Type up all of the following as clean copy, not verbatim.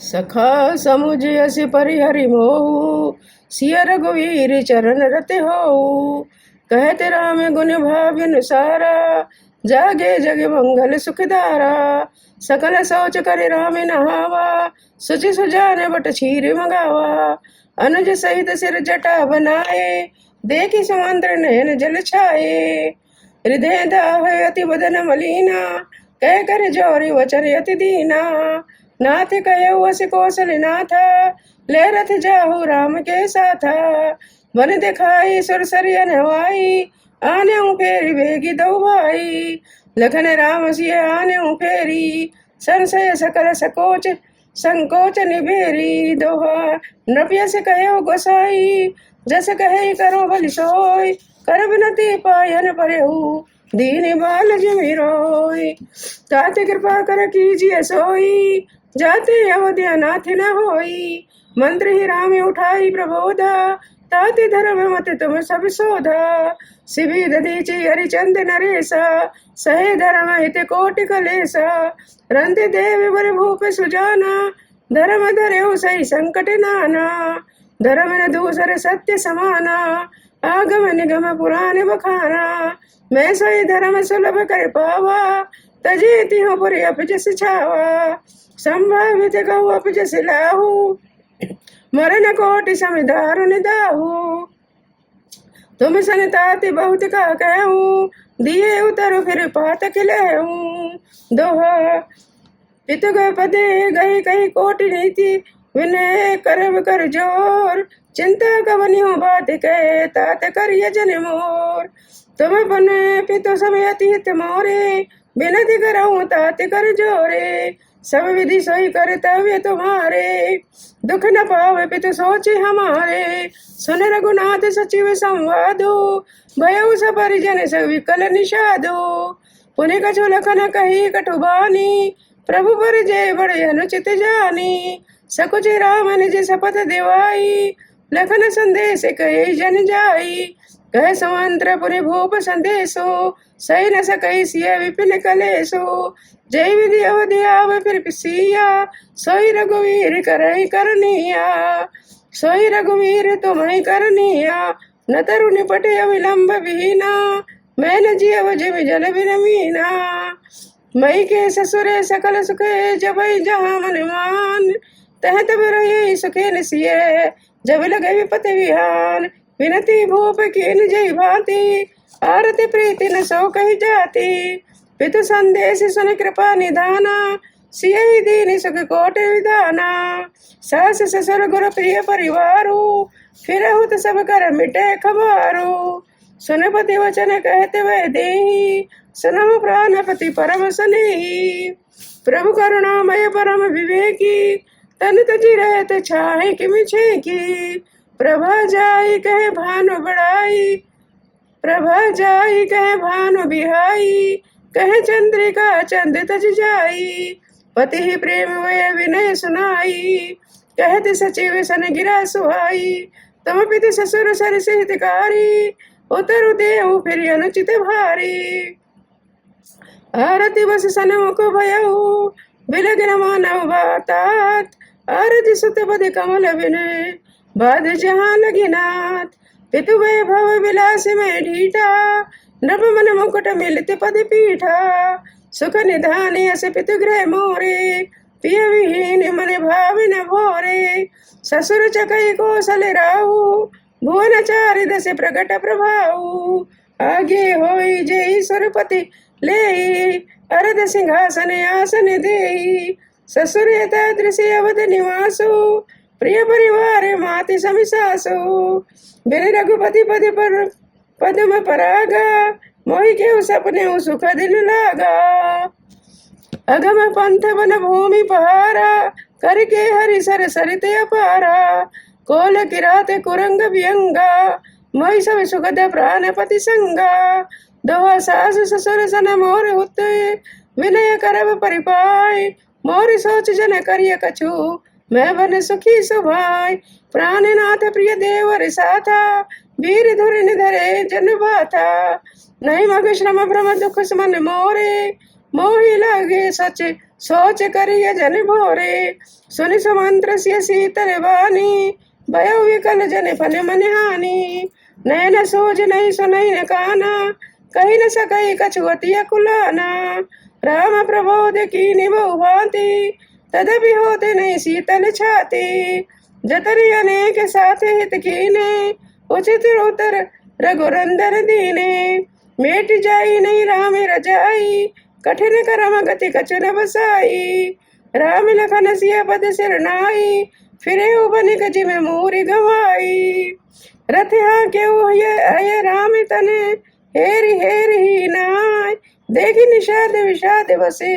सखा समुझ अस परिहरि मोहु, सिय रघुवीर चरण रते हो। कहते राम गुण भाव अनुसारा, जागे जग मंगल सुखदारा। सकल सोच कर राम नहावा, सुचि सुजान बट क्षीर मंगावा। अनुज सहित सिर जटा बनाए, देखी सुमंत्र नयन जल छाए। हृदय दाह अति बदन मलिना, कह कर जोरी वचन अति दीना। नाथ कहो अस कौशल नाथ, ले रथ जाहु राम के साथ। वन दिखाई सुरसरिया नवाई, आने फेरी बेगी दो भाई। लखन राम सिय आने फेरी, संशय सकल सकोच संकोच निबेरी। दोहा नृपय से कहो गोसाई, जस कहे करो बलि सोय। कर बिनती पायन परहु, दीन बाल जिमि रोय। तात कृपा कर कीजिए सोई, जाते अवधि अनाथ न होई। मंत्र ही राम उठाई प्रबोधा, ताति धर्म मत तुम सब शोधा। शिविर दीची हरिचंद नरेसा, सहे धर्म हित कोटि कलेसा। रंति देव बर भूप सुजाना, धर्म धरे सही संकट नाना। धर्म न दूसर सत्य समाना, आगम निगम पुराण बखाना। मैं सोई धर्म सुलभ कर पावा, तजेति हो पुर अपजस छावा। संभावित कहु अपजस लाहू, मरण कोटि सम दारुण दाहू। तुम सनताति बहुत का कहूँ, दिए उतरु फिर पात खिलहूँ। दोहा पितु गए पदे गई कही कोटि नीति, विनय करब कर जोर। चिंता कवनियो बात कहे, तात करिय जन मोर। तुम बन पितु समय अति हित मोरे, बिनती करऊँ तात कर जोरे। सब विधि सोई कर्तव्य तुम्हारे, दुख न पावे पितु सोचे हमारे। सुन रघुनाथ सचिव संवादो, भयउ स परिजन सब विकल निषादो। पुनि कछु लखन कही कटुबानी, प्रभु पर जय बड़े अनुचित जानी। सकुच राम निज शपथ दिवाई, लखन संदेश कहे जन जाई। कह सुमंत्र पुनि भूप संदेशो, सही न सकई सिय विपिन कलेसो। जय विधि अवधि आव फिर पिसिया, सोई रघुवीर करहि करनिया। सोई रघुवीर तुम्हि करनिया, न तरु निपट अविलंब विहीना। मैं न जियव जिमि जल बिन मीना। मई के ससुरे सकल सुखे, जबई जहाँ मन मान। तह तब रही सुखे निसिय, जब लगे विपति विहान। विनती भूप कीन जय भांति, आरती प्रीति न सो कही जाती। पितु संदेश सुन कृपा निधाना, सियहि दीन सुख कोट विधाना। सास ससुर गुरु प्रिय परिवारो, फिरहुत सब कर मिटे खबारो। सुनपति वचन कहते वह देहि, सुनहु प्राणपति परम स्नेही। प्रभु करुणामय परम विवेकी, तन तजी रहत छाहे किमि छेकी। प्रभा जाई कहे भानु बड़ाई, प्रभा जाई कहे भानु बिहाई। कहे चंद्रिका चंद तज जाई, पति ही प्रेम वय विनय सुनाई। कहते सचिव सन गिरा सुहाई, तम पित ससुर सरस हितकारी। उतरु देहु फिर अनुचित भारी, आरती बस सन मुख भयउ। बिलगिन मानव बातात, आरती सुत पद कमल विनय। बाध जहाँ लगी नाथ, पितु वैभव विलास में ढीठा। नभ मन मुकुट मिलित पद पीठा, सुख निधान यस पितु गृह मोरे। पिय विहीन मन भाव न भोरे, ससुर चकई कौशल राहु। भुवन चारि दस प्रकट प्रभाऊ, आगे होई जय सुरपति ले। अरद सिंहासन आसन देई, ससुर यथा दृश्य अवध निवासो। प्रिय परिवार माति समिसासो, बिन रघुपति पद पर पद्म परागा। मोहि के सपने सुख दिन लागा, अगम पंथ वन भूमि पहारा। करके हरि सर सरित अपारा, कोल किरात कुरंग व्यंगा। मोहि सब सुखद प्राणपति संगा, दोहा सास ससुर सन मोर हुते। विनय करब परिपाय, मोर सोच जन करिय कछु। मैं बन सुखी सुभाय, प्राणनाथ प्रिय देवर साथा। वीर धुर निधरे जन बाथा, नहीं मग श्रम भ्रम दुख मन मोरे। मोहि लागे सच सोच करिय जन भोरे, सुनि सुमंत्र सिय शीतल बानी, भयो विकल जन फन मन हानि। नयन सोज नहीं सुनई न काना, कही न सकई कछुअतिय कुलाना। राम प्रबोध कीनि बहु भांति, तदपि होते नहीं शीतल छाती। जतन अनेक साथ हित कीने, उचित उतर रघुरंदन दीने। मेट जाई नहीं राम रजाई, कठिन करम गति कचन बसाई। राम लखन सिय पद सिर नाई, फिरे बनिक जिम मूरि गवाई। रथ हाँके अय राम तने, हेरि हेरि ही नाय। देखि निषाद विषाद बसे,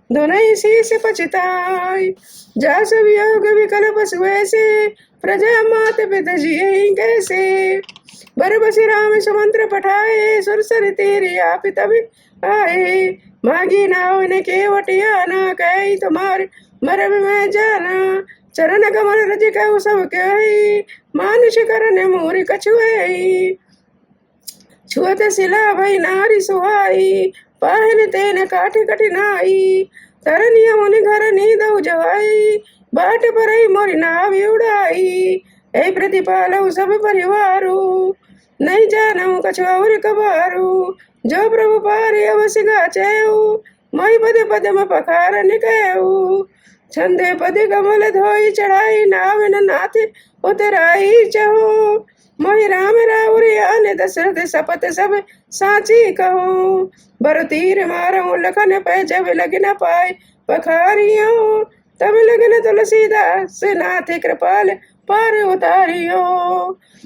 दोनई शीस पछताई। जासु वियोग विकल पशु ऐसे, प्रजा मात पिता जियहि कैसे। बरबसी राम सुमंत्र पठाए, सुरसर तेरी आप तभी आए। मागी नाव ने केवटिया ना, कही तुम्हारे मरब में जाना। चरण कमल रज कहु सब कही, मानुष करन मोर कछुआई। छुअत सिला भई नारी सुहाई, पाहन तेन काठ कठिनाई। तरनिय मुनि घर नीदउ जवाई, बाट परई मोरि नाव उड़ाई। ऐ प्रतिपालउ सब परिवारू, नहीं जानऊ कछु और कबारू। जो प्रभु पारि अवश्य गाचेऊ, मई पद पदम पखार निकयऊ। छंदे पद कमल धोई चढ़ाई, नाव न नाथ उतराई चहु। मोहि राम राउरि आने दशरथ सपत सब साची कहूँ। बर तीर मारऊ लखन पै, जब लग न पाए पखारियो। तब लगन तुलसीदास नाथ कृपाल पार उतारियो।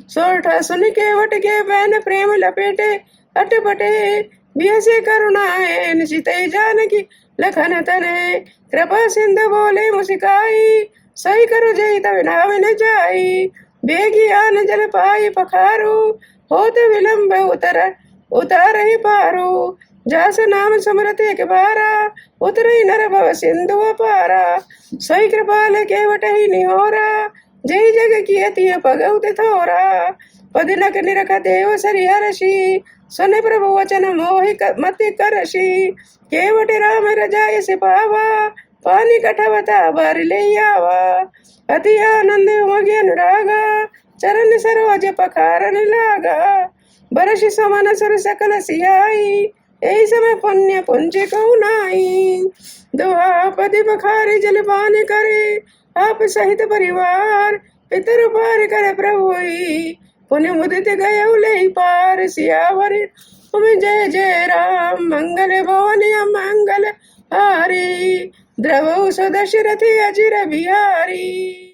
सोरठा सुन के वट के बैन प्रेम लपेटे, अटपटे बिहसे करुणाए। निशिते जानकी लखन तने, कृपा सिंधु बोले मुस्काई। सही करो जय तब नाव न जाई, बेगी आन जल पाई पखारू। होत विलंब उतार ही पारू। जास नाम सुमरत एक बारा, उतरई नर भव सिंधु अपारा। सही कृपाल केवट ही निहोरा, जय जग किए तिय पगउत थोरा। पदिनक निरख देव सरि हरषि, सुन प्रभु वचन मोहि मति करषि। केवट राम रजाय सिपावा, पानी कठवता बार ले आवा। अति आनंद उमगे अनुरागा, चरण सरोज पखारन लागा। बरस समन सुर सकल सियाई, ऐ समय पुण्य पुंज कहु नाई। दोहा पति पखारे जल पान करे, आप सहित परिवार। पितर पार कर प्रभुई, पुण्य मुदित गयउ ले पार। सियावर जय जय राम, मंगल भवन मंगल हारी। द्रवौ सुदशरथ अजिर बिहारी।